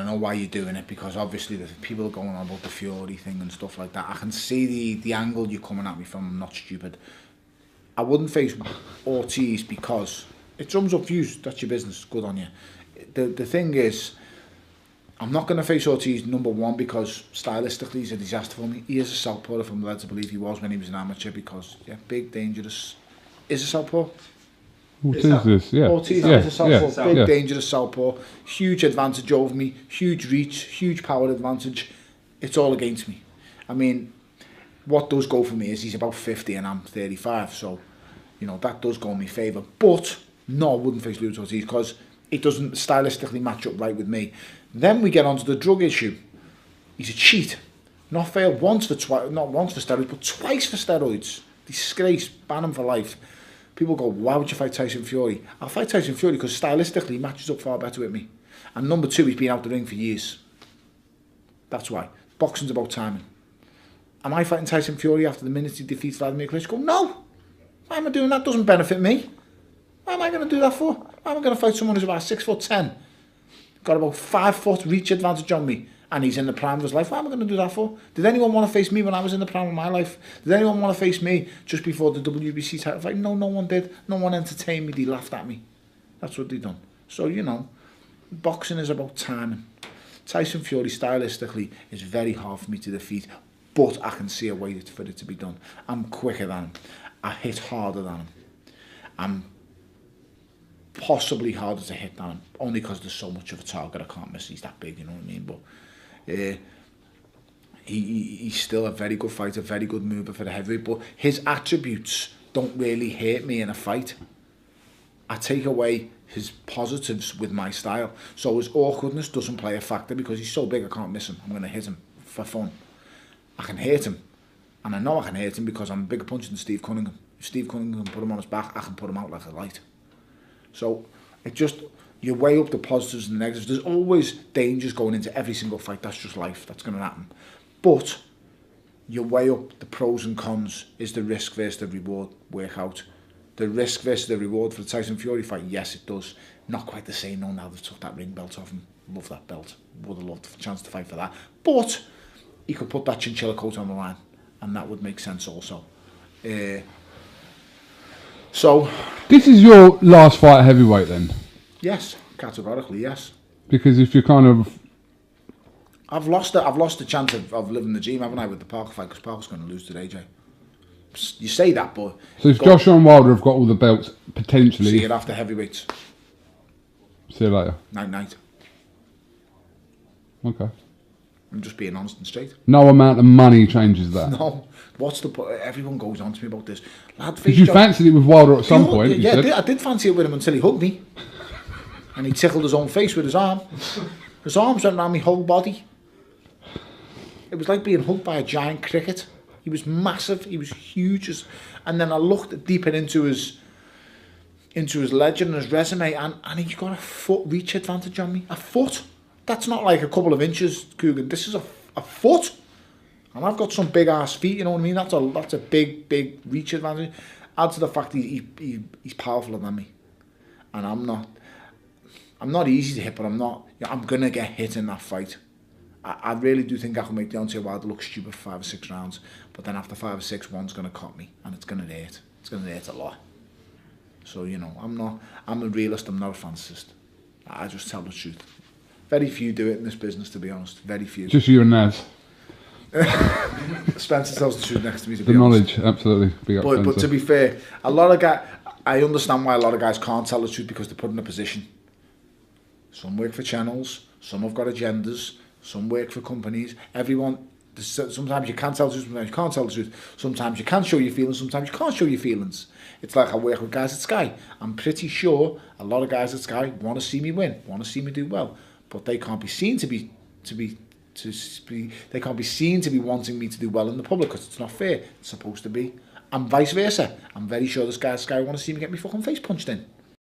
know why you're doing it, because obviously the people are going on about the Fury thing and stuff like that. I can see the angle you're coming at me from. I'm not stupid. I wouldn't face Ortiz because it drums up views. That's your business. Good on you. The thing is, I'm not going to face Ortiz, number one, because stylistically he's a disaster for me. He is a southpaw, if I'm led to believe he was when he was an amateur, because, yeah, big, dangerous. Is a southpaw? Ortiz, yeah. Ortiz is a southpaw, big, dangerous southpaw. Huge advantage over me, huge reach, huge power advantage. It's all against me. I mean, what does go for me is he's about 50 and I'm 35, so, you know, that does go in my favour. But, no, I wouldn't face Luis Ortiz, because it doesn't stylistically match up right with me. Then we get onto the drug issue. He's a cheat. Not failed once for not once for steroids, but twice for steroids. Disgrace. Ban him for life. People go, why would you fight Tyson Fury? I'll fight Tyson Fury because stylistically he matches up far better with me. And number two, he's been out the ring for years. That's why. Boxing's about timing. Am I fighting Tyson Fury after the minute he defeats Vladimir Klitschko? No. Why am I doing that? Doesn't benefit me. Why am I going to do that for? Why am I going to fight someone who's about 6'10", got about 5 foot reach advantage on me, and he's in the prime of his life? Why am I going to do that for? Did anyone want to face me when I was in the prime of my life? Did anyone want to face me just before the WBC title fight? No, no one did. No one entertained me. They laughed at me. That's what they done. So, you know, boxing is about timing. Tyson Fury stylistically is very hard for me to defeat, but I can see a way for it to be done. I'm quicker than him. I hit harder than him. I'm possibly harder to hit than him, only because there's so much of a target I can't miss. He's that big, you know what I mean? But he's still a very good fighter, very good mover for the heavyweight, but his attributes don't really hurt me in a fight. I take away his positives with my style, so his awkwardness doesn't play a factor because he's so big I can't miss him. I'm going to hit him for fun. I can hurt him, and I know I can hurt him because I'm a bigger puncher than Steve Cunningham. If Steve Cunningham can put him on his back, I can put him out like a light. So it just, you weigh up the positives and the negatives. There's always dangers going into every single fight. That's just life. That's going to happen. But you weigh up the pros and cons. Is the risk versus the reward work out? The risk versus the reward for the Tyson Fury fight, yes, it does. Not quite the same, no, now they've took that ring belt off him. Love that belt. Would have loved a chance to fight for that. But he could put that chinchilla coat on the line, and that would make sense also. So this is your last fight at heavyweight then? Yes, categorically, yes. Because if you're kind of... I've lost the chance of living the dream, haven't I, with the Parker fight, because Parker's going to lose today, Jay. You say that, but... So if Joshua and Wilder have got all the belts, potentially... See it after heavyweights. See you later. Night. Okay. I'm just being honest and straight. No amount of money changes that. No. What's the point? Everyone goes on to me about this. Because you fancied it with Wilder at some point. Yeah, I did fancy it with him until he hugged me. And he tickled his own face with his arm. His arms went around my whole body. It was like being hugged by a giant cricket. He was massive. He was huge. And then I looked deeper into his legend and his resume, and he's got a foot reach advantage on me. A foot. That's not like a couple of inches, Coogan. This is a foot. And I've got some big ass feet, you know what I mean? That's a big reach advantage. Add to the fact he's powerful than me. And I'm not easy to hit, but I'm gonna get hit in that fight. I really do think I can make Deontay Wilder look stupid for 5 or 6 rounds, but then after 5 or 6, one's gonna cut me, and it's gonna hurt. It's gonna hurt a lot. So, you know, I'm a realist, I'm not a fantasist. I just tell the truth. Very few do it in this business, to be honest. Very few. Just you and Naz. Spencer tells the truth next to me, to be honest. Knowledge, absolutely. But to be fair, a lot of guys, I understand why a lot of guys can't tell the truth, because they're put in a position. Some work for channels, some have got agendas, some work for companies. Everyone, sometimes you can tell the truth, sometimes you can't tell the truth. Sometimes you can show your feelings, sometimes you can't show your feelings. It's like I work with guys at Sky. I'm pretty sure a lot of guys at Sky want to see me win, want to see me do well, but they can't be seen to be they can't be seen to be wanting me to do well in the public, because it's not fair. It's supposed to be. And vice versa. I'm very sure this guy at Sky want to see me get my fucking face punched in.